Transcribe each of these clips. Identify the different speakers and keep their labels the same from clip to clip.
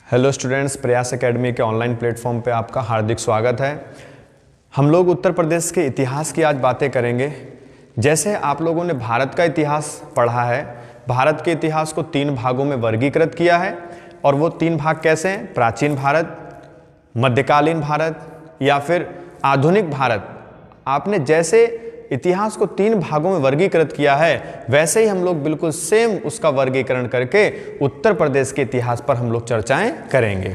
Speaker 1: Hello students, प्रयास academy के online platform पे आपका हार्दिक स्वागत है। हम लोग उत्तर प्रदेश के इतिहास की आज बातें करेंगे। जैसे आप लोगों ने भारत का इतिहास पढ़ा है, भारत के इतिहास को 3 भागों में वर्गीकृत किया है और वो 3 भाग कैसे हैं? प्राचीन भारत, मध्यकालीन भारत या फिर आधुनिक भारत। आपने जैसे इतिहास को 3 भागों में वर्गीकृत किया है, वैसे ही हम लोग बिल्कुल सेम उसका वर्गीकरण करके उत्तर प्रदेश के इतिहास पर हम लोग चर्चाएं करेंगे।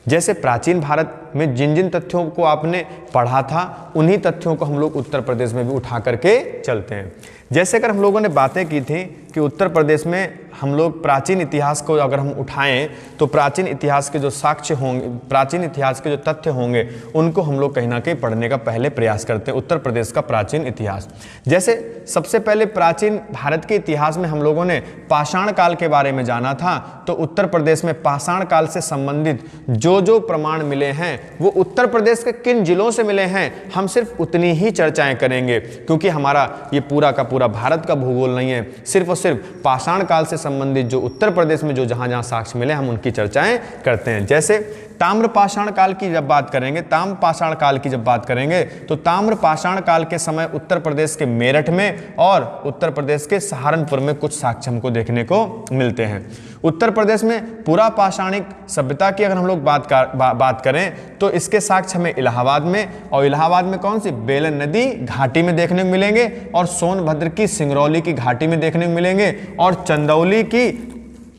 Speaker 1: जैसे प्राचीन भारत में जिन जिन तथ्यों को आपने पढ़ा था, उन्हीं तथ्यों को हम लोग उत्तर प्रदेश में भी उठा करके चलते हैं। जैसे अगर हम लोगों ने बातें की थी कि उत्तर प्रदेश में हम लोग प्राचीन इतिहास को अगर हम उठाएं तो प्राचीन इतिहास के जो साक्ष्य होंगे, प्राचीन इतिहास के जो तथ्य होंगे, उनको हम लोग कहीं ना कहीं पढ़ने का पहले प्रयास करते हैं। उत्तर प्रदेश का प्राचीन इतिहास, जैसे सबसे पहले प्राचीन भारत के इतिहास में हम लोगों ने पाषाण काल के बारे में जाना था, तो उत्तर प्रदेश में पाषाण काल से संबंधित जो जो प्रमाण मिले हैं वो उत्तर प्रदेश के किन जिलों से मिले हैं, हम सिर्फ उतनी ही चर्चाएं करेंगे, क्योंकि हमारा ये पूरा का पूरा भारत का भूगोल नहीं है। सिर्फ और सिर्फ पाषाण काल से संबंधित जो उत्तर प्रदेश में जो जहां जहां साक्ष्य मिले, हम उनकी चर्चाएं करते हैं। जैसे ताम्र पाषाण काल की जब बात करेंगे, ताम्र पाषाण काल की जब बात करेंगे तो ताम्र पाषाण काल के समय उत्तर प्रदेश के मेरठ में और उत्तर प्रदेश के सहारनपुर में कुछ साक्ष्य हमको देखने को मिलते हैं। उत्तर प्रदेश में पुरा पाषाणिक सभ्यता की अगर हम लोग बात करें तो इसके साक्ष्य हमें इलाहाबाद में, और इलाहाबाद में कौन सी? बेलन नदी घाटी में देखने को मिलेंगे, और सोनभद्र की सिंगरौली की घाटी में देखने को मिलेंगे, और चंदौली की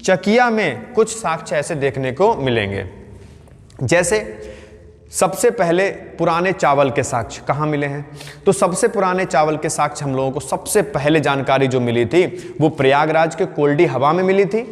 Speaker 1: चकिया में कुछ साक्ष्य ऐसे देखने को मिलेंगे। जैसे सबसे पहले पुराने चावल के साक्ष्य कहाँ मिले हैं? तो सबसे पुराने चावल के साक्ष्य हम लोगों को सबसे पहले जानकारी जो मिली थी वो प्रयागराज के कोल्डी हवा में मिली थी।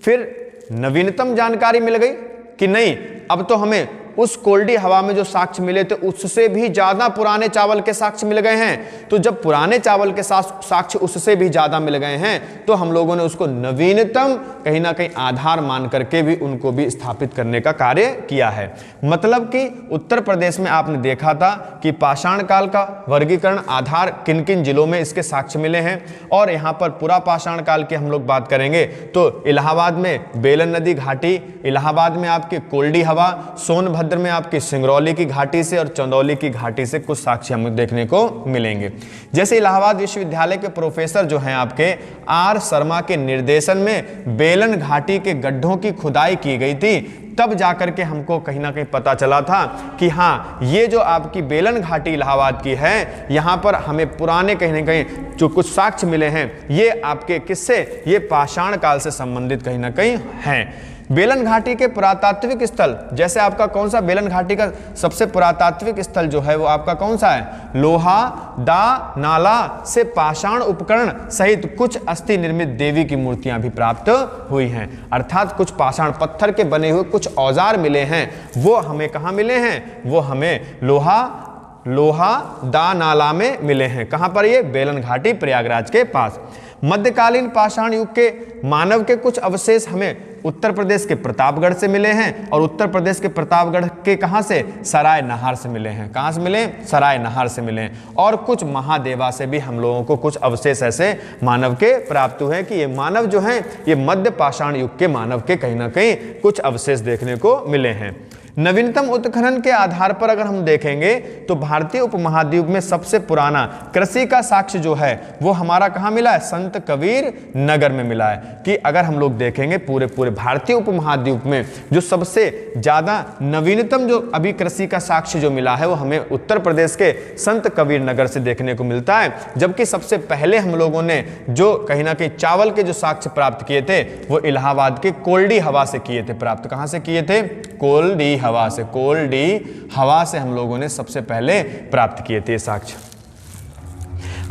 Speaker 1: फिर नवीनतम जानकारी मिल गई कि नहीं, अब तो हमें उस कोल्डी हवा में जो साक्ष्य मिले थे उससे भी ज्यादा पुराने चावल के साक्ष्य मिल गए हैं। तो जब पुराने चावल के साक्ष्य उससे भी ज्यादा मिल गए हैं तो हम लोगों ने उसको नवीनतम कहीं ना कहीं आधार मान करके भी उनको भी स्थापित करने का कार्य किया है। मतलब कि उत्तर प्रदेश में आपने देखा था कि पाषाण काल का वर्गीकरण आधार किन किन जिलों में इसके साक्ष्य मिले हैं, और यहाँ पर पुरा पाषाण काल की हम लोग बात करेंगे तो इलाहाबाद में बेलन नदी घाटी, इलाहाबाद में आपकी कोल्डी हवा, सोनभद्र में आपकी सिंगरौली की घाटी से और चंदौली की घाटी से कुछ साक्ष्य हमें देखने को मिलेंगे। जैसे इलाहाबाद विश्वविद्यालय के प्रोफेसर जो हैं आपके आर शर्मा के निर्देशन में बेलन घाटी के गड्ढों की खुदाई की गई थी, तब जाकर के हमको कहीं ना कहीं पता चला था कि हाँ, ये जो आपकी बेलन घाटी इलाहाबाद की है, यहाँ पर हमें पुराने कहीं ना कहीं जो कुछ साक्ष्य मिले हैं ये आपके किससे? ये पाषाण काल से संबंधित कहीं ना कहीं हैं। बेलन घाटी के पुरातात्विक स्थल, जैसे आपका कौन सा बेलन घाटी का सबसे पुरातात्विक स्थल जो है वो आपका कौन सा है? लोहा दा नाला से पाषाण उपकरण सहित कुछ अस्थि निर्मित देवी की मूर्तियां भी प्राप्त हुई हैं। अर्थात कुछ पाषाण पत्थर के बने हुए कुछ औजार मिले हैं, वो हमें कहाँ मिले हैं? वो हमें लोहा दा नाला में मिले हैं। कहाँ पर? ये बेलन घाटी प्रयागराज के पास। मध्यकालीन पाषाण युग के मानव के कुछ अवशेष हमें उत्तर प्रदेश के प्रतापगढ़ से मिले हैं, और उत्तर प्रदेश के प्रतापगढ़ के कहां से? सराय नहार से मिले हैं। कहां से मिले? सराय नहार से मिले हैं। और कुछ महादेवा से भी हम लोगों को कुछ अवशेष ऐसे मानव के प्राप्त हुए हैं कि ये मानव जो हैं ये मध्य पाषाण युग के मानव के कहीं ना कहीं कुछ अवशेष देखने को मिले हैं। नवीनतम उत्खनन के आधार पर अगर हम देखेंगे तो भारतीय उपमहाद्वीप में सबसे पुराना कृषि का साक्ष्य जो है वो हमारा कहाँ मिला है? संत कबीर नगर में मिला है। कि अगर हम लोग देखेंगे पूरे भारतीय उपमहाद्वीप में जो सबसे ज्यादा नवीनतम जो अभी कृषि का साक्ष्य जो मिला है वो हमें उत्तर प्रदेश के संत कबीर नगर से देखने को मिलता है। जबकि सबसे पहले हम लोगों ने जो कहीं ना कहीं चावल के जो साक्ष्य प्राप्त किए थे वो इलाहाबाद के कोल्डी हवा से किए थे प्राप्त। कहाँ से किए थे? कोल्डी हवा से हम लोगों ने सबसे पहले प्राप्त किए थे साक्ष्य।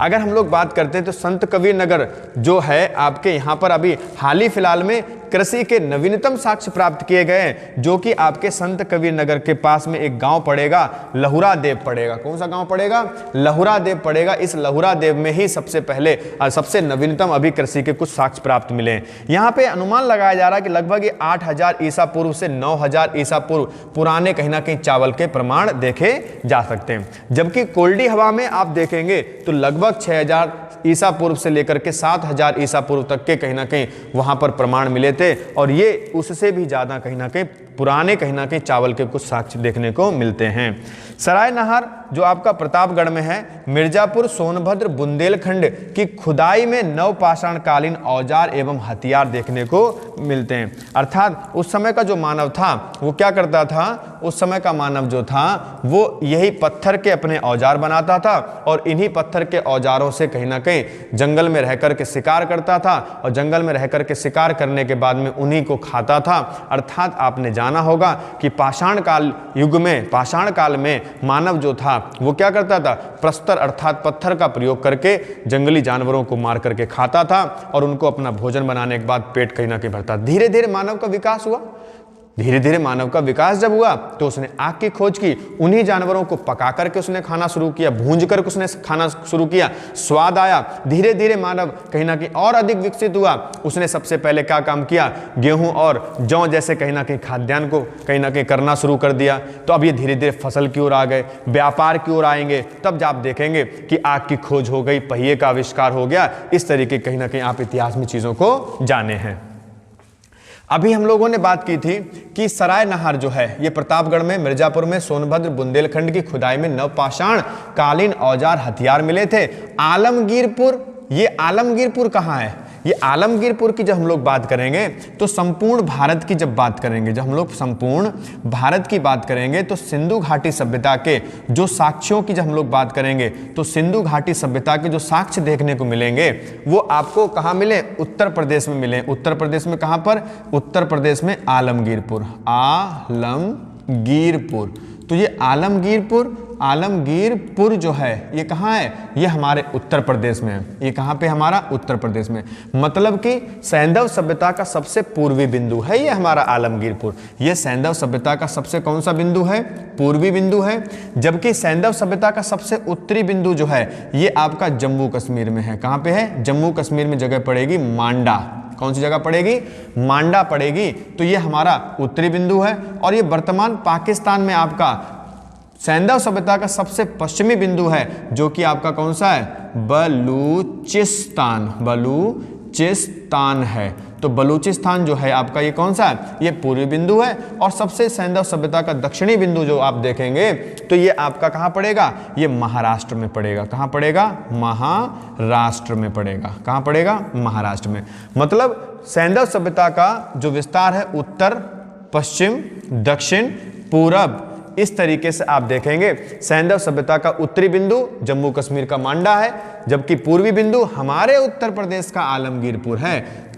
Speaker 1: अगर हम लोग बात करते हैं तो संत कबीर नगर जो है आपके यहाँ पर अभी हाल ही फिलहाल में कृषि के नवीनतम साक्ष्य प्राप्त किए गए हैं, जो कि आपके संत कबीर नगर के पास में एक गांव पड़ेगा, लहुरा देव पड़ेगा। कौन सा गांव पड़ेगा? लहुरा देव पड़ेगा। इस लहुरा देव में ही सबसे पहले और सबसे नवीनतम अभी कृषि के कुछ साक्ष्य प्राप्त मिले हैं। यहाँ पे अनुमान लगाया जा रहा है कि लगभग 8000 ईसा पूर्व से 9000 ईसा पूर्व पुराने कहीं ना कहीं चावल के प्रमाण देखे जा सकते हैं। जबकि कोल्डी हवा में आप देखेंगे तो लगभग 6000 ईसा पूर्व से लेकर के 7000 ईसा पूर्व तक के कहीं ना कहीं वहां पर प्रमाण मिले थे, और ये उससे भी ज्यादा कहीं ना कहीं पुराने कहीं ना कहीं चावल के कुछ साक्ष्य देखने को मिलते हैं। सराय नहार जो आपका प्रतापगढ़ में है, मिर्जापुर, सोनभद्र, बुंदेलखंड की खुदाई में नवपाषाण कालीन औजार एवं हथियार देखने को मिलते हैं। अर्थात उस समय का जो मानव था वो क्या करता था, उस समय का मानव जो था वो यही पत्थर के अपने औजार बनाता था और इन्हीं पत्थर के औजारों से कहीं ना कहीं जंगल में रहकर के शिकार करता था और जंगल में रहकर के शिकार करने के बाद में उन्हीं को खाता था। अर्थात आपने जाना होगा कि पाषाण काल युग में, पाषाण काल में मानव जो था वो क्या करता था, प्रस्तर अर्थात पत्थर का प्रयोग करके जंगली जानवरों को मार करके खाता था और उनको अपना भोजन बनाने के बाद पेट कहीं ना कहीं भरता। धीरे धीरे मानव का विकास हुआ। धीरे धीरे मानव का विकास जब हुआ तो उसने आग की खोज की, उन्हीं जानवरों को पका करके उसने खाना शुरू किया, भूंज करके उसने खाना शुरू किया, स्वाद आया। धीरे धीरे मानव कहीं ना कहीं और अधिक विकसित हुआ। उसने सबसे पहले क्या काम किया, गेहूं और जौ जैसे कहीं ना कहीं खाद्यान्न को कहीं ना कहीं करना शुरू कर दिया। तो अब ये धीरे धीरे फसल की ओर आ गए, व्यापार की ओर आएंगे, तब आप देखेंगे कि आग की खोज हो गई, पहिए का आविष्कार हो गया। इस तरीके कहीं ना कहीं आप इतिहास में चीजों को जाने हैं। अभी हम लोगों ने बात की थी कि सराय नहार जो है ये प्रतापगढ़ में, मिर्जापुर में, सोनभद्र, बुंदेलखंड की खुदाई में नवपाषाण कालीन औजार हथियार मिले थे। आलमगीरपुर, ये आलमगीरपुर कहाँ है, ये आलमगीरपुर की जब हम लोग बात करेंगे तो संपूर्ण भारत की जब बात करेंगे, जब हम लोग संपूर्ण भारत की बात करेंगे तो सिंधु घाटी सभ्यता के जो साक्ष्यों की जब हम लोग बात करेंगे तो सिंधु घाटी सभ्यता के जो साक्ष्य देखने को मिलेंगे वो आपको कहाँ मिले, उत्तर प्रदेश में मिले। उत्तर प्रदेश में कहाँ पर, उत्तर प्रदेश में आलमगीरपुर, आलमगीरपुर। तो ये आलमगीरपुर जो है ये कहाँ है, ये हमारे उत्तर प्रदेश में है। ये कहाँ पे, हमारा उत्तर प्रदेश में। मतलब कि सैंधव सभ्यता का सबसे पूर्वी बिंदु है ये हमारा आलमगीरपुर। ये सैंधव सभ्यता का सबसे कौन सा बिंदु है, पूर्वी बिंदु है। जबकि सैंधव सभ्यता का सबसे उत्तरी बिंदु जो है ये आपका जम्मू कश्मीर में है। कहाँ पे है, जम्मू कश्मीर में जगह पड़ेगी मांडा। कौन सी जगह पड़ेगी, मांडा पड़ेगी। तो ये हमारा उत्तरी बिंदु है। और ये वर्तमान पाकिस्तान में आपका सैंधव सभ्यता का सबसे पश्चिमी बिंदु है जो कि आपका कौन सा है, बलूचिस्तान, बलूचिस्तान है। तो बलूचिस्तान जो है आपका ये कौन सा है, ये पूर्वी बिंदु है। और सबसे सैंधव सभ्यता का दक्षिणी बिंदु जो आप देखेंगे तो ये आपका कहाँ पड़ेगा, ये महाराष्ट्र में पड़ेगा। कहाँ पड़ेगा, महाराष्ट्र में पड़ेगा। कहाँ पड़ेगा, महाराष्ट्र में। मतलब सैंधव सभ्यता का जो विस्तार है उत्तर, पश्चिम, दक्षिण, पूरब, इस तरीके से आप देखेंगे। सैंधव सभ्यता का उत्तरी बिंदु जम्मू कश्मीर का मांडा है, जबकि पूर्वी बिंदु हमारे उत्तर प्रदेश का आलमगीरपुर है।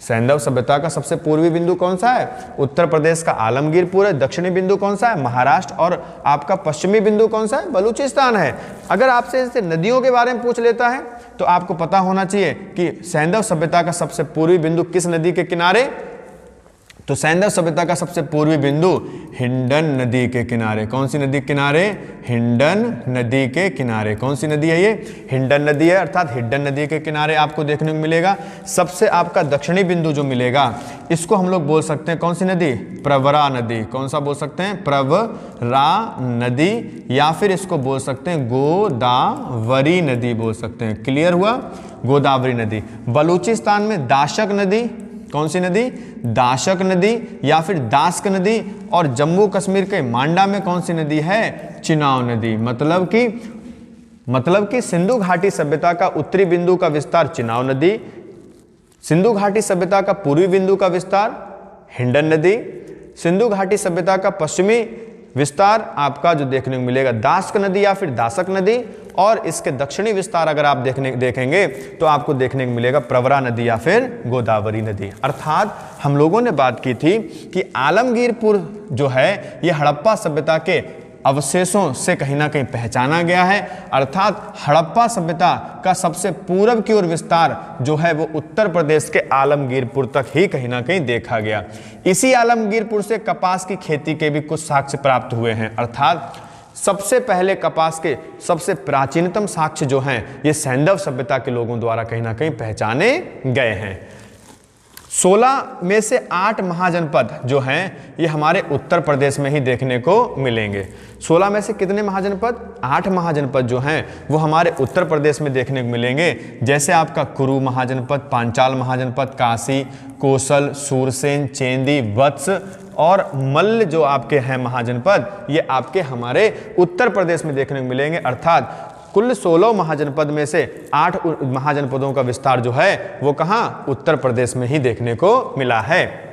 Speaker 1: सैंधव सभ्यता का सबसे पूर्वी बिंदु कौन सा है, उत्तर प्रदेश का आलमगीरपुर है। दक्षिणी बिंदु कौन सा है, महाराष्ट्र। और आपका पश्चिमी बिंदु कौन सा है, बलूचिस्तान है। अगर आपसे जैसे नदियों के बारे में पूछ लेता है तो आपको पता होना चाहिए कि सैंधव सभ्यता का सबसे पूर्वी बिंदु किस नदी के किनारे, तो सैंधव सभ्यता का सबसे पूर्वी बिंदु हिंडन नदी के किनारे। कौन सी नदी के किनारे, हिंडन नदी के किनारे। कौन सी नदी है ये, हिंडन नदी है। अर्थात हिंडन नदी के किनारे आपको देखने को मिलेगा। सबसे आपका दक्षिणी बिंदु जो मिलेगा इसको हम लोग बोल सकते हैं कौन सी नदी, प्रवरा नदी। कौन सा बोल सकते हैं, प्रवरा नदी, या फिर इसको बोल सकते हैं गोदावरी नदी बोल सकते हैं। क्लियर हुआ, गोदावरी नदी। बलूचिस्तान में दाशक नदी, कौन सी नदी, दाशक नदी या फिर दास्क नदी। और जम्मू कश्मीर के मांडा में कौन सी नदी है, चिनाव नदी। मतलब कि सिंधु घाटी सभ्यता का उत्तरी बिंदु का विस्तार चिनाव नदी, सिंधु घाटी सभ्यता का पूर्वी बिंदु का विस्तार हिंडन नदी, सिंधु घाटी सभ्यता का पश्चिमी विस्तार आपका जो देखने को मिलेगा दास्क नदी या फिर दासक नदी। और इसके दक्षिणी विस्तार अगर आप देखेंगे तो आपको देखने को मिलेगा प्रवरा नदी या फिर गोदावरी नदी। अर्थात हम लोगों ने बात की थी कि आलमगीरपुर जो है ये हड़प्पा सभ्यता के अवशेषों से कहीं ना कहीं पहचाना गया है। अर्थात हड़प्पा सभ्यता का सबसे पूरब की ओर विस्तार जो है वो उत्तर प्रदेश के आलमगीरपुर तक ही कहीं ना कहीं देखा गया। इसी आलमगीरपुर से कपास की खेती के भी कुछ साक्ष्य प्राप्त हुए हैं। अर्थात सबसे पहले कपास के सबसे प्राचीनतम साक्ष्य जो हैं ये सैंधव सभ्यता के लोगों द्वारा कहीं ना कहीं पहचाने गए हैं। 16 में से 8 महाजनपद जो हैं ये हमारे उत्तर प्रदेश में ही देखने को मिलेंगे। 16 में से कितने महाजनपद, 8 महाजनपद जो हैं वो हमारे उत्तर प्रदेश में देखने को मिलेंगे। जैसे आपका कुरु महाजनपद, पांचाल महाजनपद, काशी, कोसल, सूरसेन, चेंदी, वत्स और मल्ल जो आपके हैं महाजनपद, ये आपके हमारे उत्तर प्रदेश में देखने को मिलेंगे। अर्थात कुल 16 महाजनपद में से 8 महाजनपदों का विस्तार जो है वो कहाँ, उत्तर प्रदेश में ही देखने को मिला है।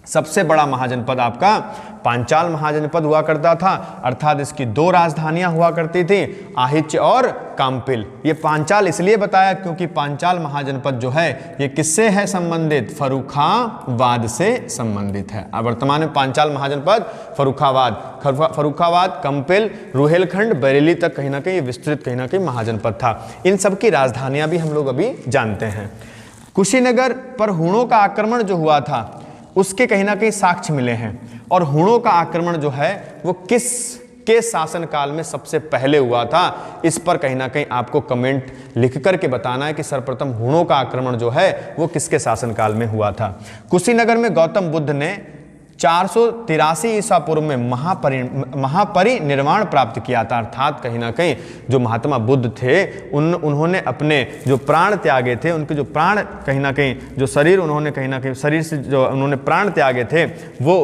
Speaker 1: सबसे बड़ा महाजनपद आपका पांचाल महाजनपद हुआ करता था, अर्थात इसकी 2 राजधानियां हुआ करती थी, आहिच्य और काम्पिल। ये पांचाल इसलिए बताया क्योंकि पांचाल महाजनपद जो है ये किससे है संबंधित, फर्रुखाबाद से संबंधित है। अब वर्तमान में पांचाल महाजनपद फर्रुखाबाद, कंपिल, रुहेलखंड, बरेली तक कहीं ना कहीं विस्तृत कहीं ना कहीं महाजनपद था। इन सब की राजधानियां भी हम लोग अभी जानते हैं। कुशीनगर पर हुणों का आक्रमण जो हुआ था उसके कहीं ना कहीं साक्ष्य मिले हैं, और हुणों का आक्रमण जो है वो किस के शासनकाल में सबसे पहले हुआ था, इस पर कहीं ना कहीं आपको कमेंट लिख करके बताना है कि सर्वप्रथम हुणों का आक्रमण जो है वो किसके शासनकाल में हुआ था। कुशीनगर में गौतम बुद्ध ने 483 ईसा पूर्व में महापरिनिर्वाण प्राप्त किया था। अर्थात कहीं ना कहीं जो महात्मा बुद्ध थे उन्होंने अपने जो प्राण त्यागे थे, उनके जो प्राण कहीं ना कहीं जो शरीर उन्होंने कहीं ना कहीं शरीर से जो उन्होंने प्राण त्यागे थे वो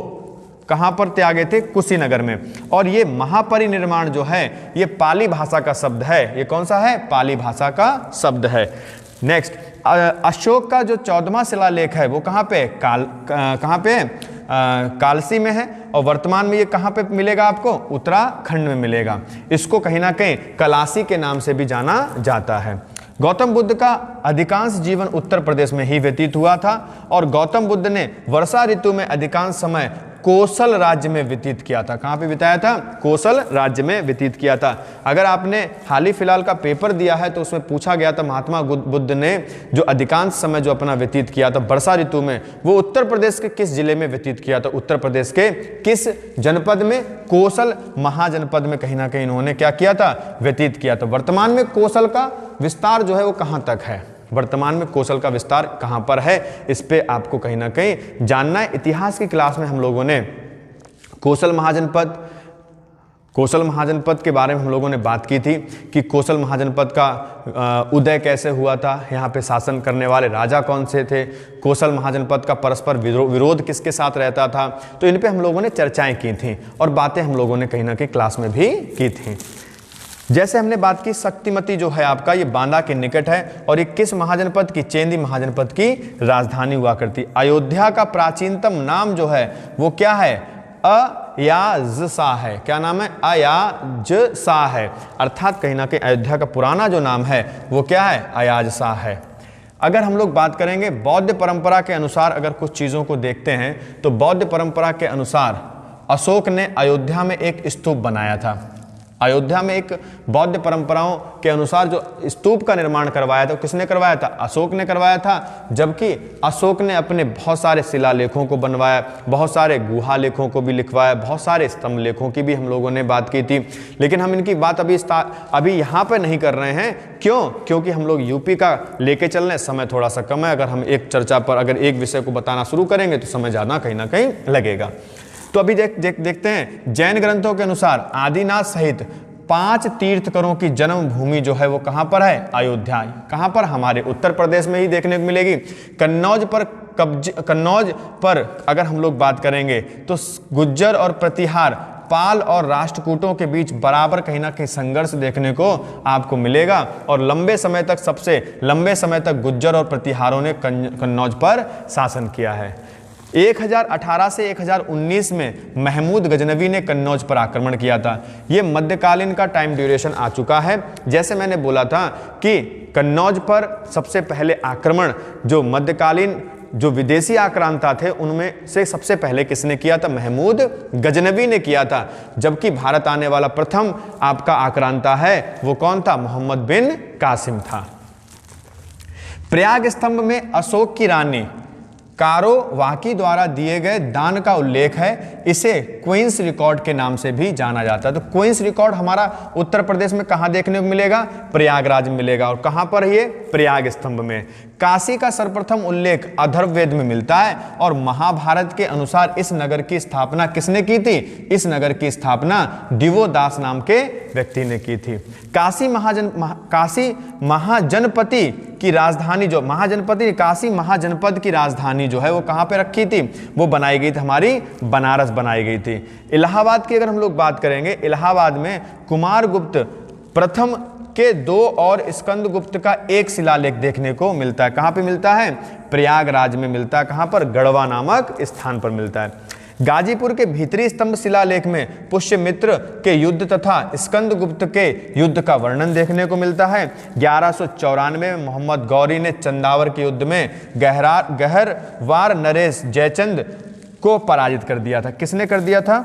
Speaker 1: कहाँ पर त्यागे थे, कुशीनगर में। और ये महापरिनिर्वाण जो है ये पाली भाषा का शब्द है। ये कौन सा है, पाली भाषा का शब्द है। नेक्स्ट, अशोक का जो 14वां शिलालेख है वो कहाँ पे, कहाँ पे कालसी में है, और वर्तमान में ये कहाँ पे मिलेगा आपको, उत्तराखंड में मिलेगा। इसको कहीं ना कहीं कलासी के नाम से भी जाना जाता है। गौतम बुद्ध का अधिकांश जीवन उत्तर प्रदेश में ही व्यतीत हुआ था, और गौतम बुद्ध ने वर्षा ऋतु में अधिकांश समय कोसल राज्य में व्यतीत किया था। कहाँ पे बिताया था, कोसल राज्य में व्यतीत किया था। अगर आपने हाल ही फिलहाल का पेपर दिया है तो उसमें पूछा गया था महात्मा बुद्ध ने जो अधिकांश समय जो अपना व्यतीत किया था वर्षा ऋतु में, वो उत्तर प्रदेश के किस जिले में व्यतीत किया था, उत्तर प्रदेश के किस जनपद में, कोसल महाजनपद में कहीं ना कहीं इन्होंने क्या किया था, व्यतीत किया था। वर्तमान में कोसल का विस्तार जो है वो कहाँ तक है, वर्तमान में कोसल का विस्तार कहां पर है, इस पे आपको कहीं ना कहीं जानना है। इतिहास की क्लास में हम लोगों ने कोसल महाजनपद के बारे में हम लोगों ने बात की थी कि कोसल महाजनपद का उदय कैसे हुआ था, यहाँ पे शासन करने वाले राजा कौन से थे, कोसल महाजनपद का परस्पर विरोध किसके साथ रहता था। तो इन पे हम लोगों ने चर्चाएं की थी और बातें हम लोगों ने कहीं ना कहीं क्लास में भी की थी। जैसे हमने बात की शक्तिमती जो है आपका ये बांदा के निकट है, और ये किस महाजनपद की, चेंदी महाजनपद की राजधानी हुआ करती। अयोध्या का प्राचीनतम नाम जो है वो क्या है, अयाजसा है। क्या नाम है, अयाजसा है। अर्थात कहीं ना कहीं अयोध्या का पुराना जो नाम है वो क्या है, अयाजसा है। अगर हम लोग बात करेंगे बौद्ध परंपरा के अनुसार, अगर कुछ चीज़ों को देखते हैं तो बौद्ध परंपरा के अनुसार अशोक ने अयोध्या में एक स्तूप बनाया था। अयोध्या में एक बौद्ध परंपराओं के अनुसार जो स्तूप का निर्माण करवाया था, किसने करवाया था, अशोक ने करवाया था। जबकि अशोक ने अपने बहुत सारे शिलालेखों को बनवाया, बहुत सारे गुहा लेखों को भी लिखवाया, बहुत सारे स्तंभ लेखों की भी हम लोगों ने बात की थी। लेकिन हम इनकी बात अभी यहाँ पर नहीं कर रहे हैं। क्यों, क्योंकि हम लोग यूपी का लेके चल रहे हैं, समय थोड़ा सा कम है। अगर हम एक चर्चा पर अगर एक विषय को बताना शुरू करेंगे तो समय ज़्यादा कहीं ना कहीं लगेगा। तो अभी देखते हैं जैन ग्रंथों के अनुसार आदिनाथ सहित 5 तीर्थकरों की जन्म भूमि जो है वो कहां पर है, अयोध्या। कहां पर, हमारे उत्तर प्रदेश में ही देखने को मिलेगी। कन्नौज पर अगर हम लोग बात करेंगे तो गुज्जर और प्रतिहार, पाल और राष्ट्रकूटों के बीच बराबर कहीं ना कहीं संघर्ष देखने को आपको मिलेगा, और सबसे लंबे समय तक गुज्जर और प्रतिहारों ने कन्नौज पर शासन किया है। 1018 से 1019 में महमूद गजनवी ने कन्नौज पर आक्रमण किया था। ये मध्यकालीन का टाइम ड्यूरेशन आ चुका है। जैसे मैंने बोला था कि कन्नौज पर सबसे पहले आक्रमण जो मध्यकालीन जो विदेशी आक्रांता थे उनमें से सबसे पहले किसने किया था, महमूद गजनवी ने किया था। जबकि भारत आने वाला प्रथम आपका आक्रांता है वो कौन था, मोहम्मद बिन कासिम था। प्रयाग स्तंभ में अशोक की रानी कारोवाकी द्वारा दिए गए दान का उल्लेख है। इसे क्वींस रिकॉर्ड के नाम से भी जाना जाता है। तो क्वींस रिकॉर्ड हमारा उत्तर प्रदेश में कहाँ देखने को मिलेगा, प्रयागराज में मिलेगा। और कहाँ पर ये, प्रयाग स्तंभ में। काशी का सर्वप्रथम उल्लेख अथर्ववेद में मिलता है और महाभारत के अनुसार इस नगर की स्थापना किसने की थी? इस नगर की स्थापना दिवोदास नाम के व्यक्ति ने की थी। काशी महाजनपति की राजधानी जो काशी महाजनपद की राजधानी जो है वो कहाँ पे रखी थी? वो बनाई गई थी, हमारी बनारस बनाई गई थी। इलाहाबाद की अगर हम लोग बात करेंगे, इलाहाबाद में कुमारगुप्त प्रथम के 2 और स्कंदगुप्त का एक शिलालेख देखने को मिलता है। कहाँ पे मिलता है? प्रयागराज में मिलता है। कहाँ पर? गढ़वा नामक स्थान पर मिलता है। गाजीपुर के भीतरी स्तंभ शिलालेख में पुष्यमित्र के युद्ध तथा स्कंदगुप्त के युद्ध का वर्णन देखने को मिलता है। 1194 में मोहम्मद गौरी ने चंदावर के युद्ध में गहरवार नरेश जयचंद को पराजित कर दिया था। किसने कर दिया था?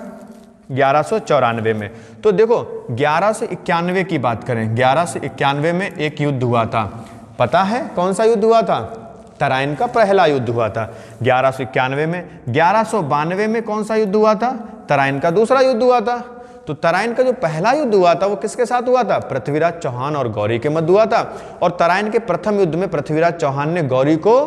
Speaker 1: 1194 में। तो देखो 1191 की बात करें, 1191 में एक युद्ध हुआ था। पता है कौन सा युद्ध हुआ था? तराइन का पहला युद्ध हुआ था 1191 में। 1192 में कौन सा युद्ध हुआ था? तराइन का दूसरा युद्ध हुआ था। तो तराइन का जो पहला युद्ध हुआ था वो किसके साथ हुआ था? पृथ्वीराज चौहान और गौरी के मध्य हुआ था। और तराइन के प्रथम युद्ध में पृथ्वीराज चौहान ने गौरी को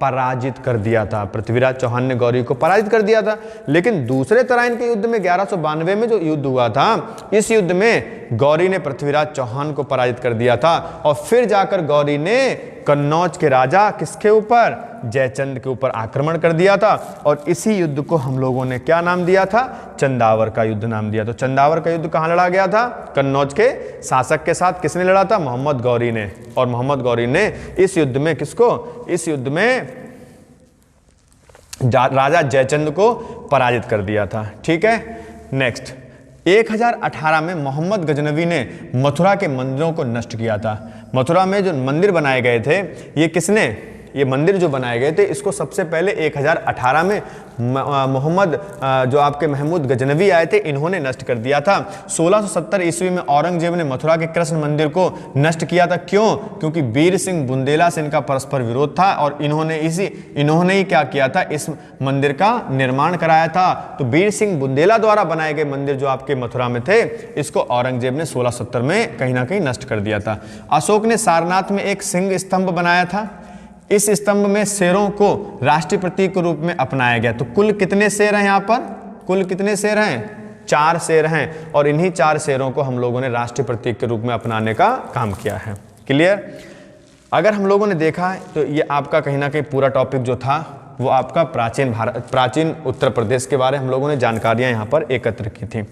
Speaker 1: पराजित कर दिया था। पृथ्वीराज चौहान ने गौरी को पराजित कर दिया था। लेकिन दूसरे तराइन के युद्ध में 1192 में जो युद्ध हुआ था, इस युद्ध में गौरी ने पृथ्वीराज चौहान को पराजित कर दिया था। और फिर जाकर गौरी ने कन्नौज के राजा किसके ऊपर? जयचंद के ऊपर आक्रमण कर दिया था। और इसी युद्ध को हम लोगों ने क्या नाम दिया था? चंदावर का युद्ध नाम दिया। तो चंदावर का युद्ध कहाँ लड़ा गया था? कन्नौज के शासक के साथ। किसने लड़ा था? मोहम्मद गौरी ने। और मोहम्मद गौरी ने इस युद्ध में किसको? इस युद्ध में राजा जयचंद को पराजित कर दिया था। ठीक है, नेक्स्ट 1018 में मोहम्मद गजनवी ने मथुरा के मंदिरों को नष्ट किया था। मथुरा में जो मंदिर बनाए गए थे, ये किसने? ये मंदिर जो बनाए गए थे, इसको सबसे पहले 1018 में मोहम्मद जो आपके महमूद गजनवी आए थे, इन्होंने नष्ट कर दिया था। 1670 ईस्वी में औरंगजेब ने मथुरा के कृष्ण मंदिर को नष्ट किया था। क्यों? क्योंकि वीर सिंह बुंदेला से इनका परस्पर विरोध था और इन्होंने ही क्या किया था? इस मंदिर का निर्माण कराया था। तो वीर सिंह बुंदेला द्वारा बनाए गए मंदिर जो आपके मथुरा में थे, इसको औरंगजेब ने 1670 में कहीं ना कहीं नष्ट कर दिया था। अशोक ने सारनाथ में एक सिंह स्तंभ बनाया था। इस स्तंभ में शेरों को राष्ट्रीय प्रतीक के रूप में अपनाया गया। तो कुल कितने शेर हैं यहाँ पर? कुल कितने शेर हैं? 4 शेर हैं। और इन्हीं 4 शेरों को हम लोगों ने राष्ट्रीय प्रतीक के रूप में अपनाने का काम किया है। क्लियर? अगर हम लोगों ने देखा है तो ये आपका कहीं ना कहीं पूरा टॉपिक जो था वो आपका प्राचीन उत्तर प्रदेश के बारे में हम लोगों ने जानकारियाँ यहाँ पर एकत्र की थी।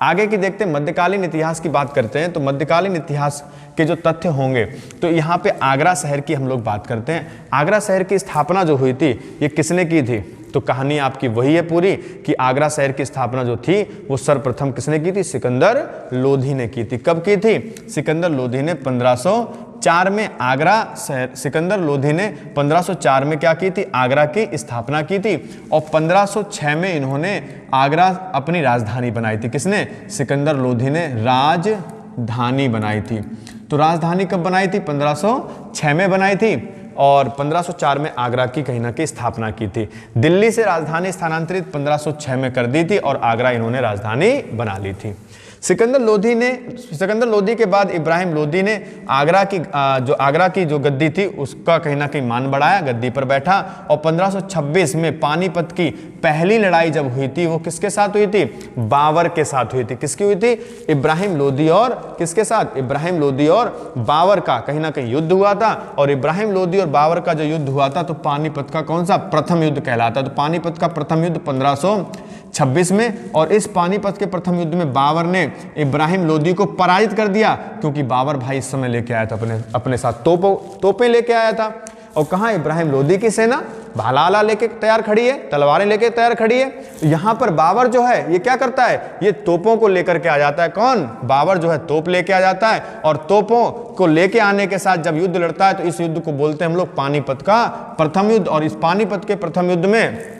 Speaker 1: आगे की देखते हैं, मध्यकालीन इतिहास की बात करते हैं। तो मध्यकालीन इतिहास के जो तथ्य होंगे, तो यहाँ पे आगरा शहर की हम लोग बात करते हैं। आगरा शहर की स्थापना जो हुई थी, ये किसने की थी? तो कहानी आपकी वही है पूरी कि आगरा शहर की स्थापना जो थी वो सर्वप्रथम किसने की थी? सिकंदर लोधी ने की थी। कब की थी? सिकंदर लोधी ने 1504 में आगरा शहर, सिकंदर लोधी ने 1504 में क्या की थी? आगरा की स्थापना की थी। और 1506 में इन्होंने आगरा अपनी राजधानी बनाई थी। किसने? सिकंदर लोधी ने राजधानी बनाई थी। तो राजधानी कब बनाई थी? 1506 में बनाई थी। और 1504 में आगरा की कहीं ना कहीं स्थापना की थी। दिल्ली से राजधानी स्थानांतरित 1506 में कर दी थी और आगरा इन्होंने राजधानी बना ली थी। सिकंदर लोधी के बाद इब्राहिम लोधी ने आगरा की जो गद्दी थी उसका कहीं ना कहीं मान बढ़ाया, गद्दी पर बैठा। और 1526 में पानीपत की पहली लड़ाई जब हुई थी वो किसके साथ हुई थी? बाबर के साथ हुई थी। किसकी हुई थी? इब्राहिम लोधी और किसके साथ? इब्राहिम लोधी और बाबर का कहीं ना कहीं युद्ध हुआ था। और इब्राहिम लोधी और बाबर का जो युद्ध हुआ था तो पानीपत का कौन सा? प्रथम युद्ध कहलाता। तो पानीपत का प्रथम युद्ध 1526 में। और इस पानीपत के प्रथम युद्ध में बाबर ने इब्राहिम लोधी को पराजित कर दिया, क्योंकि बाबर भाई इस समय लेके आया था अपने साथ तोपें लेके आया था। और कहाँ इब्राहिम लोधी की सेना भाला लेके तैयार खड़ी है, तलवारें लेके तैयार खड़ी है। यहाँ पर बाबर जो है ये क्या करता है? ये तोपों को लेकर के आ जाता है। कौन? बाबर जो है तोप लेके आ जाता है। और तोपों को लेके आने के साथ जब युद्ध लड़ता है तो इस युद्ध को बोलते हैं हम लोग पानीपत का प्रथम युद्ध। और इस पानीपत के प्रथम युद्ध में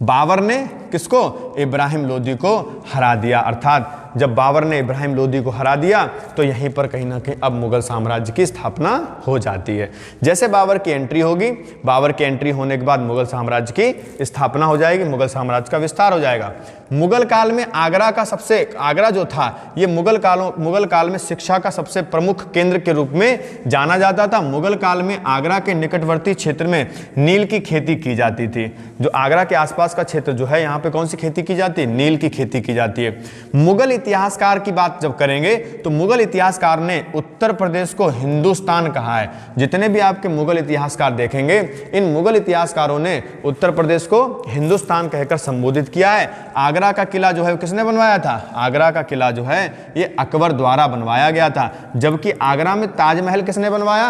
Speaker 1: बाबर ने किसको? इब्राहिम लोधी को हरा दिया। अर्थात जब बाबर ने इब्राहिम लोदी को हरा दिया तो यहीं पर कहीं ना कहीं अब मुगल साम्राज्य की स्थापना हो जाती है। जैसे बाबर की एंट्री होगी, बाबर की एंट्री होने के बाद मुगल साम्राज्य की स्थापना हो जाएगी, मुगल साम्राज्य का विस्तार हो जाएगा। मुगल काल में आगरा जो था ये मुगल काल में शिक्षा का सबसे प्रमुख केंद्र के रूप में जाना जाता था। मुगल काल में आगरा के निकटवर्ती क्षेत्र में नील की खेती की जाती थी। जो आगरा के आसपास का क्षेत्र जो है, यहाँ पे कौन सी खेती की जाती है? नील की खेती की जाती है। मुगल इतिहासकार की बात जब करेंगे तो मुगल इतिहासकार ने उत्तर प्रदेश को हिंदुस्तान कहा है। जितने भी आपके मुगल इतिहासकार देखेंगे, इन मुगल इतिहासकारों ने उत्तर प्रदेश को हिंदुस्तान कहकर संबोधित किया है। आगरा का किला जो है किसने बनवाया था? आगरा का किला जो है ये अकबर द्वारा बनवाया गया था। जबकि आगरा में ताजमहल किसने बनवाया?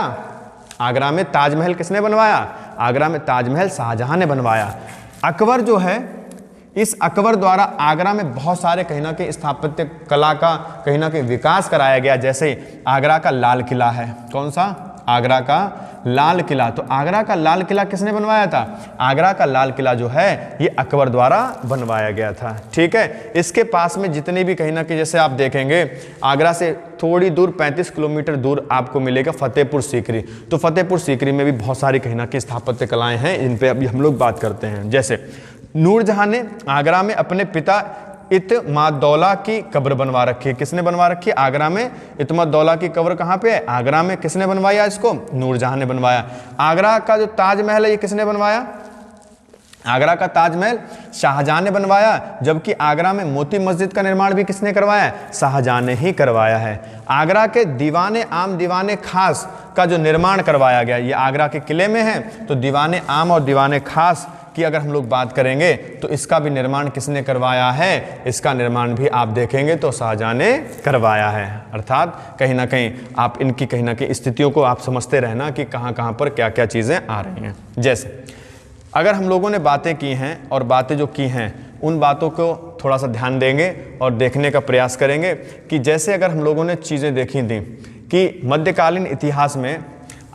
Speaker 1: आगरा में ताजमहल किसने बनवाया? आगरा में ताजमहल शाहजहां ने बनवाया। अकबर जो है, इस अकबर द्वारा आगरा में बहुत सारे कहीं ना कहीं स्थापत्य कला का कहीं ना कहीं विकास कराया गया। जैसे आगरा का लाल किला है, कौन सा? आगरा का लाल किला। तो आगरा का लाल किला किसने बनवाया था? आगरा का लाल किला जो है ये अकबर द्वारा बनवाया गया था। ठीक है, इसके पास में जितने भी कहीं ना कहीं, जैसे आप देखेंगे आगरा से थोड़ी दूर 35 किलोमीटर दूर आपको मिलेगा फतेहपुर सीकरी। तो फतेहपुर सीकरी में भी बहुत सारी कहीं ना कहीं स्थापत्य कलाएं हैं, इन पे अभी हम लोग बात करते हैं। जैसे नूरजहां ने आगरा में अपने पिता इत्माद-दौला की कब्र बनवा रखी है। किसने बनवा रखी है? आगरा में इत्माद-दौला की कब्र कहाँ पे है? आगरा में। किसने बनवाया इसको? नूरजहां ने बनवाया। आगरा का जो ताजमहल है ये किसने बनवाया? आगरा का ताजमहल शाहजहां ने बनवाया। जबकि आगरा में मोती मस्जिद का निर्माण भी किसने करवाया? शाहजहां ने ही करवाया है। आगरा के दीवाने आम दीवाने खास का जो निर्माण करवाया गया, ये आगरा के किले में है। तो दीवाने आम और दीवाने खास की अगर हम लोग बात करेंगे तो इसका भी निर्माण किसने करवाया है? इसका निर्माण भी आप देखेंगे तो शाहजहां ने करवाया है। अर्थात कहीं ना कहीं आप इनकी कहीं ना कहीं स्थितियों को आप समझते रहना कि कहाँ कहाँ पर क्या क्या चीज़ें आ रही हैं। जैसे अगर हम लोगों ने बातें की हैं और बातें जो की हैं उन बातों को थोड़ा सा ध्यान देंगे और देखने का प्रयास करेंगे कि जैसे अगर हम लोगों ने चीज़ें देखी थी कि मध्यकालीन इतिहास में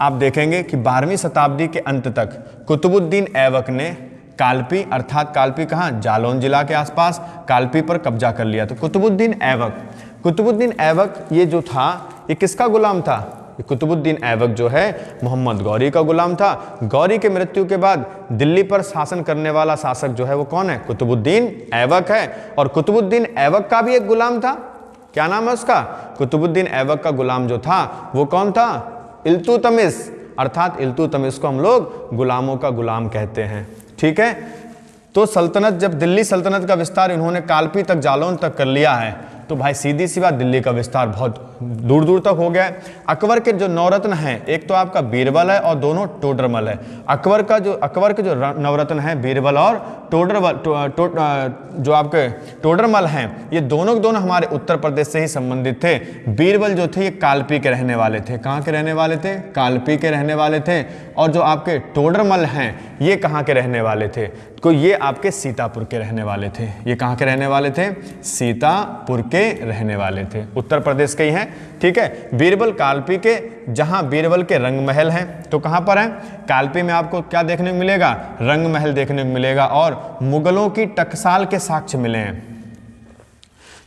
Speaker 1: आप देखेंगे कि 12वीं शताब्दी के अंत तक कुतुबुद्दीन ऐबक ने कालपी, अर्थात कालपी कहाँ? जालौन जिला के आसपास कालपी पर कब्जा कर लिया। तो कुतुबुद्दीन ऐबक ये जो था ये किसका गुलाम था? कुतुबुद्दीन ऐबक जो है मोहम्मद गौरी का गुलाम था। गौरी के मृत्यु के बाद दिल्ली पर शासन करने वाला शासक जो है वो कौन है? कुतुबुद्दीन ऐबक है। और कुतुबुद्दीन ऐबक का भी एक गुलाम था, क्या नाम है उसका? कुतुबुद्दीन ऐबक का गुलाम जो था वो कौन था? इल्तुतमिश। अर्थात इल्तुतमिश को हम लोग गुलामों का गुलाम कहते हैं। ठीक है, तो सल्तनत, जब दिल्ली सल्तनत का विस्तार इन्होंने कालपी तक, जालौन तक कर लिया है तो भाई सीधी सी बात, दिल्ली का विस्तार बहुत दूर दूर तक हो गया है। अकबर के जो नवरत्न हैं, एक तो आपका बीरबल है और दोनों टोडरमल है। अकबर के जो नवरत्न हैं बीरबल और जो आपके टोडरमल हैं, ये दोनों के दोनों हमारे उत्तर प्रदेश से ही संबंधित थे। बीरबल जो थे ये कालपी के रहने वाले थे। कहाँ के रहने वाले थे? कालपी के रहने वाले थे। और जो आपके टोडरमल हैं ये कहाँ के रहने वाले थे? तो ये आपके सीतापुर के रहने वाले थे। ये कहाँ के रहने वाले थे? सीतापुर के रहने वाले थे, उत्तर प्रदेश के ही हैं। ठीक है, बीरबल कालपी के, जहां बीरबल के रंग महल हैं तो कहां पर हैं? कालपी में आपको क्या देखने को मिलेगा? रंग महल देखने को मिलेगा। और मुगलों की टकसाल के साक्ष्य मिले हैं।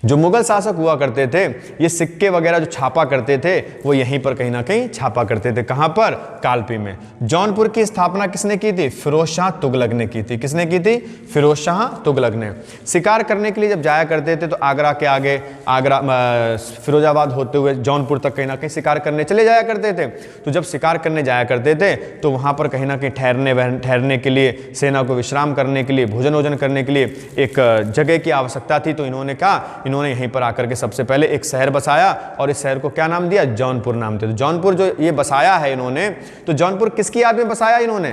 Speaker 1: जो मुगल शासक हुआ करते थे ये सिक्के वगैरह जो छापा करते थे वो यहीं पर कहीं ना कहीं छापा करते थे। कहां पर? कालपी में। जौनपुर की स्थापना किसने की थी? फिरोज शाह तुगलक ने की थी। किसने की थी? फिरोज शाह तुगलक ने। शिकार करने के लिए जब जाया करते थे तो आगरा के आगे फिरोजाबाद होते हुए जौनपुर तक कहीं ना कहीं शिकार करने चले जाया करते थे। तो जब शिकार करने जाया करते थे तो वहां पर कहीं ना कहीं ठहरने के लिए, सेना को विश्राम करने के लिए, भोजन वोजन करने के लिए एक जगह की आवश्यकता थी। तो इन्होंने कहा, इन्होंने यहीं पर आकर के सबसे पहले एक शहर बसाया और इस शहर को क्या नाम दिया? जौनपुर नाम दिया। तो जौनपुर जो ये बसाया है इन्होंने, तो जौनपुर किसकी याद में बसाया इन्होंने?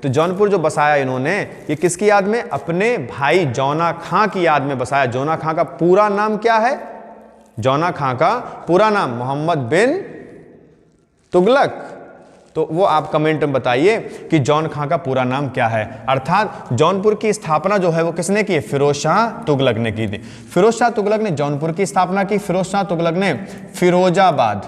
Speaker 1: तो जौनपुर जो बसाया इन्होंने ये किसकी याद में? अपने भाई जौना खां की याद में बसाया। जौना खां का पूरा नाम क्या है? जौना खां का पूरा नाम मोहम्मद बिन तुगलक। तो वो आप कमेंट में बताइए कि जौन खां का पूरा नाम क्या है। अर्थात जौनपुर की स्थापना जो है वो किसने की? फिरोज शाह तुगलक ने की थी। फिरोज शाह तुगलक ने जौनपुर की स्थापना की। फिरोज शाह तुगलक ने फिरोजाबाद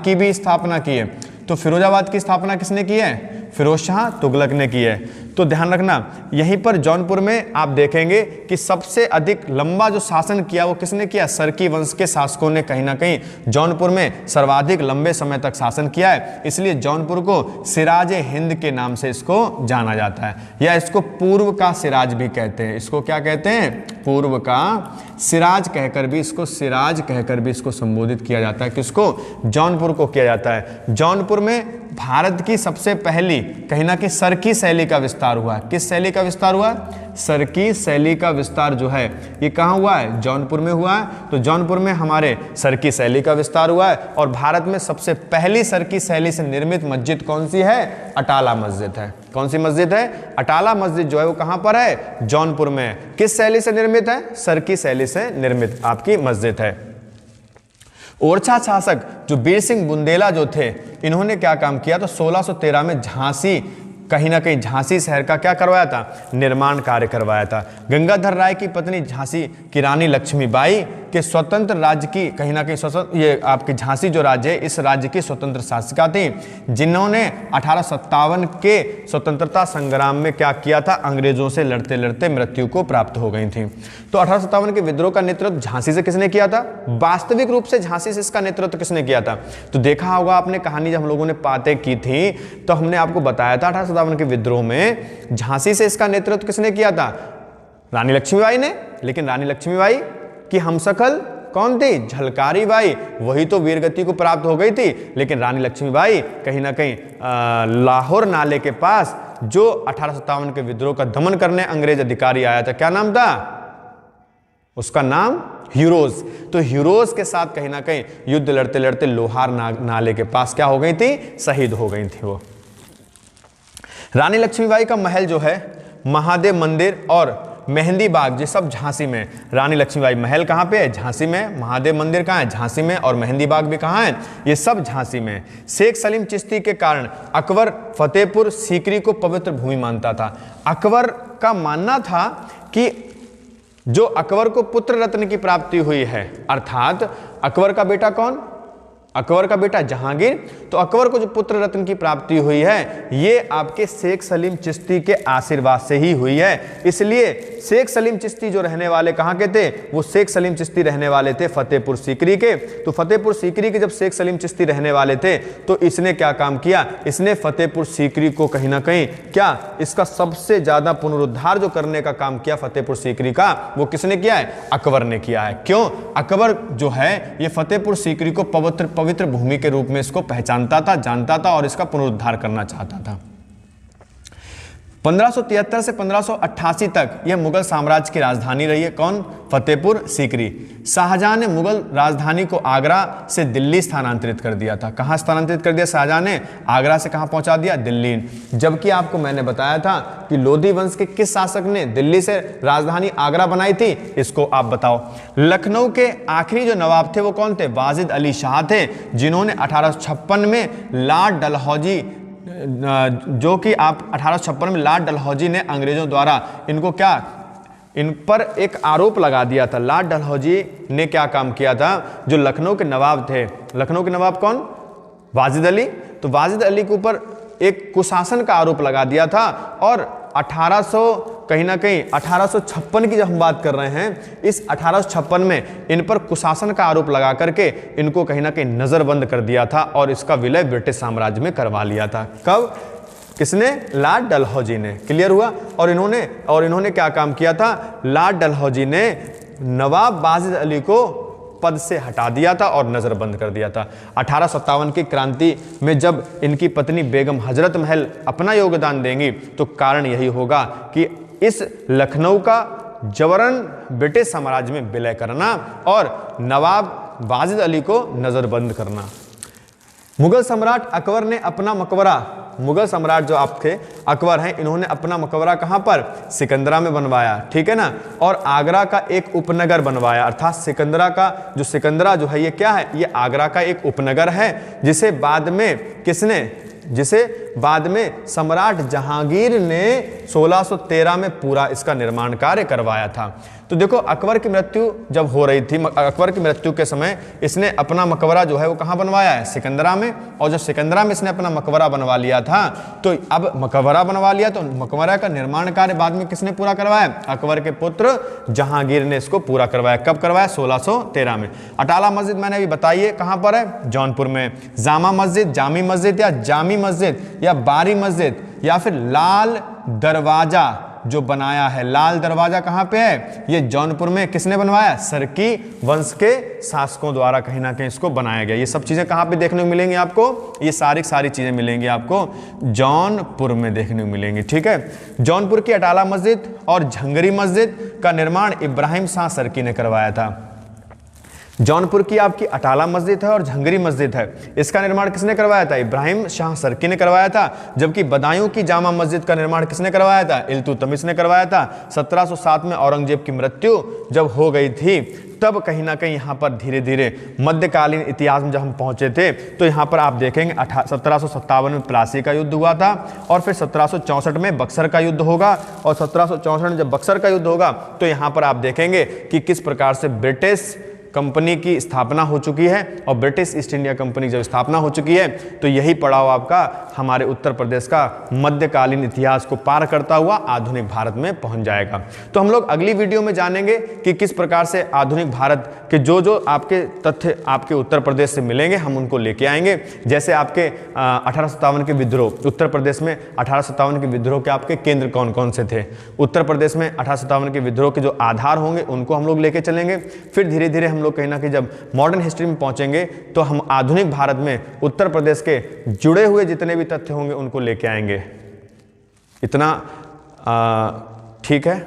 Speaker 1: की भी स्थापना की है। तो फिरोजाबाद की स्थापना किसने की है? फिरोज शाह तुगलक ने की है। तो ध्यान रखना, यहीं पर जौनपुर में आप देखेंगे कि सबसे अधिक लंबा जो शासन किया वो किसने किया? सरकी वंश के शासकों ने कहीं ना कहीं जौनपुर में सर्वाधिक लंबे समय तक शासन किया है। इसलिए जौनपुर को सिराज हिंद के नाम से इसको जाना जाता है, या इसको पूर्व का सिराज भी कहते हैं। इसको क्या कहते हैं? पूर्व का सिराज कहकर भी इसको संबोधित किया जाता है। किसको? जौनपुर को किया जाता है। जौनपुर में भारत की सबसे पहली कहीं ना कहीं सरकी शैली का विस्तार हुआ है। किस शैली का विस्तार हुआ? सरकी शैली का विस्तार जो है ये कहाँ हुआ है? जौनपुर में हुआ है। तो जौनपुर में हमारे सरकी शैली का विस्तार हुआ है। और भारत में सबसे पहली सरकी शैली से निर्मित मस्जिद कौन सी है? अटाला मस्जिद है। कौन सी मस्जिद है? अटाला मस्जिद जो है वो कहाँ पर है? जौनपुर में। किस शैली से निर्मित है? सरकी शैली से निर्मित आपकी मस्जिद है। ओरछा शासक जो बीर सिंह बुंदेला जो थे, इन्होंने क्या काम किया? तो 1613 में झांसी, कहीं ना कहीं झांसी शहर का क्या करवाया था? निर्माण कार्य करवाया था। गंगाधर राय की पत्नी झांसी की रानी लक्ष्मीबाई के स्वतंत्र राज्य की कहीं ना कहीं स्वतंत्र, ये आपकी झांसी जो राज्य है इस राज्य की स्वतंत्र शासिका थी, जिन्होंने 1857 के स्वतंत्रता संग्राम में क्या किया था? अंग्रेजों से लड़ते लड़ते मृत्यु को प्राप्त हो गई थी। तो 1857 के विद्रोह का नेतृत्व झांसी से किसने किया था? वास्तविक रूप से झांसी से इसका नेतृत्व किसने किया था? तो देखा होगा आपने कहानी जब हम लोगों ने बातें की थी तो हमने आपको बताया था 1857 के विद्रोह में झांसी से इसका नेतृत्व किसने किया था? रानी लक्ष्मीबाई ने। लेकिन रानी लक्ष्मीबाई की हमशक्ल कौन थी? झलकारी बाई। वही तो वीरगति को प्राप्त हो गई थी। लेकिन रानी लक्ष्मीबाई कहीं ना कहीं लाहौर नाले के पास जो 1857 के विद्रोह का दमन करने अंग्रेज अधिकारी आया था, क्या नाम था उसका? नाम ह्यूरोज। तो ह्यूरोज के साथ कहीं ना कहीं युद्ध लड़ते लड़ते लोहार नाले के पास क्या हो गई थी? शहीद हो गई थी वो। रानी लक्ष्मीबाई का महल जो है, महादेव मंदिर और मेहंदी बाग, ये सब झांसी में। रानी लक्ष्मीबाई महल कहाँ पे है? झांसी में। महादेव मंदिर कहाँ है? झांसी में। और मेहंदी बाग भी कहाँ है? ये सब झांसी में। शेख सलीम चिश्ती के कारण अकबर फतेहपुर सीकरी को पवित्र भूमि मानता था। अकबर का मानना था कि जो अकबर को पुत्र रत्न की प्राप्ति हुई है, अर्थात अकबर का बेटा कौन? अकबर का बेटा जहांगीर। तो अकबर को जो पुत्र रत्न की प्राप्ति हुई है ये आपके शेख सलीम चिश्ती के आशीर्वाद से ही हुई है। इसलिए शेख सलीम चिश्ती जो रहने वाले कहाँ के थे? वो शेख सलीम चिश्ती रहने वाले थे फतेहपुर सीकरी के। तो फतेहपुर सीकरी के जब शेख सलीम चिश्ती रहने वाले थे तो इसने क्या काम किया? इसने फतेहपुर सीकरी को कहीं ना कहीं क्या, इसका सबसे ज्यादा पुनरुद्धार जो करने का काम किया फतेहपुर सीकरी का, वो किसने किया है? अकबर ने किया है। क्यों? अकबर जो है ये फतेहपुर सीकरी को पवित्र भूमि के रूप में इसको पहचानता था, जानता था और इसका पुनरुद्धार करना चाहता था। 1573 से 1588 तक यह मुगल साम्राज्य की राजधानी रही है। कौन? फतेहपुर सीकरी। शाहजहां ने मुगल राजधानी को आगरा से दिल्ली स्थानांतरित कर दिया था। कहां स्थानांतरित कर दिया शाहजहां ने? आगरा से कहां पहुंचा दिया? दिल्ली। जबकि आपको मैंने बताया था कि लोधी वंश के किस शासक ने दिल्ली से राजधानी आगरा बनाई थी? इसको आप बताओ। लखनऊ के आखिरी जो नवाब थे वो कौन थे? वाजिद अली शाह थे, जिन्होंने 1856 में लॉर्ड डलहौजी, जो कि आप 1856 में लॉर्ड डलहौजी ने अंग्रेजों द्वारा इनको क्या, इन पर एक आरोप लगा दिया था। लॉर्ड डलहौजी ने क्या काम किया था? जो लखनऊ के नवाब थे, लखनऊ के नवाब कौन? वाजिद अली। तो वाजिद अली के ऊपर एक कुशासन का आरोप लगा दिया था और 1856 की जब हम बात कर रहे हैं, इस 1856 में इन पर कुशासन का आरोप लगा करके इनको कहीं ना कहीं नजरबंद कर दिया था और इसका विलय ब्रिटिश साम्राज्य में करवा लिया था। कब? किसने? लॉर्ड डलहौजी ने। क्लियर हुआ? और इन्होंने क्या काम किया था? लॉर्ड डलहौजी ने नवाब वाजिद अली को पद से हटा दिया था और नजरबंद कर दिया था। 1857 की क्रांति में जब इनकी पत्नी बेगम हजरत महल अपना योगदान देंगी तो कारण यही होगा कि इस लखनऊ का जबरन ब्रिटिश साम्राज्य में विलय करना और नवाब वाजिद अली को नजरबंद करना। मुगल सम्राट अकबर ने अपना मकबरा, मुगल सम्राट जो आपके अकबर हैं, इन्होंने अपना मकबरा कहाँ पर? सिकंदरा में बनवाया, ठीक है ना। और आगरा का एक उपनगर बनवाया, अर्थात सिकंदरा जो है ये क्या है? ये आगरा का एक उपनगर है, जिसे बाद में किसने? जिसे बाद में सम्राट जहांगीर ने 1613 में पूरा इसका निर्माण कार्य करवाया था। तो देखो अकबर की मृत्यु जब हो रही थी, अकबर की मृत्यु के समय इसने अपना मकबरा जो है वो कहाँ बनवाया है, सिकंदरा में। और जब सिकंदरा में इसने अपना मकबरा बनवा लिया था, तो अब मकबरा बनवा लिया तो मकबरा का निर्माण कार्य बाद में किसने पूरा करवाया, अकबर के पुत्र जहांगीर ने इसको पूरा करवाया। कब करवाया, 1613 में। अटाला मस्जिद मैंने अभी बताइए कहाँ पर है, जौनपुर में। जामा मस्जिद, जामी मस्जिद या जामी मस्जिद या बारी मस्जिद या फिर लाल दरवाजा जो बनाया है, लाल दरवाजा कहाँ पे है, ये जौनपुर में। किसने बनवाया, सरकी वंश के शासकों द्वारा कहीं ना कहीं इसको बनाया गया। ये सब चीजें कहाँ पे देखने को मिलेंगी आपको, ये सारी चीजें मिलेंगी आपको जौनपुर में देखने को मिलेंगी। ठीक है, जौनपुर की अटाला मस्जिद और झंगरी मस्जिद का निर्माण इब्राहिम शाह सरकी ने करवाया था। जौनपुर की आपकी अटाला मस्जिद है और झंगरी मस्जिद है, इसका निर्माण किसने करवाया था, इब्राहिम शाह सरकी ने करवाया था। जबकि बदायूं की जामा मस्जिद का निर्माण किसने करवाया था, इल्तुतमिश ने करवाया था। 1707 में औरंगजेब की मृत्यु जब हो गई थी, तब कहीं ना कहीं यहाँ पर धीरे धीरे मध्यकालीन इतिहास में जब हम पहुंचे थे, तो यहाँ पर आप देखेंगे 1757 में प्लासी का युद्ध हुआ था और फिर 1764 में बक्सर का युद्ध होगा। और 1764 में जब बक्सर का युद्ध होगा तो यहाँ पर आप देखेंगे कि किस प्रकार से ब्रिटिश कंपनी की स्थापना हो चुकी है और ब्रिटिश ईस्ट इंडिया कंपनी जब स्थापना हो चुकी है, तो यही पड़ाव आपका हमारे उत्तर प्रदेश का मध्यकालीन इतिहास को पार करता हुआ आधुनिक भारत में पहुंच जाएगा। तो हम लोग अगली वीडियो में जानेंगे कि किस प्रकार से आधुनिक भारत के जो जो आपके तथ्य आपके उत्तर प्रदेश से मिलेंगे, हम उनको लेके आएंगे। जैसे आपके 1857 के विद्रोह, उत्तर प्रदेश में 1857 के विद्रोह के आपके केंद्र कौन कौन से थे, उत्तर प्रदेश में 1857 के विद्रोह के जो आधार होंगे उनको हम लोग लेके चलेंगे। फिर धीरे धीरे हम लोग कहीं ना कहीं जब मॉडर्न हिस्ट्री में पहुंचेंगे, तो हम आधुनिक भारत में उत्तर प्रदेश के जुड़े हुए जितने भी तथ्य होंगे उनको लेके आएंगे। इतना ठीक है।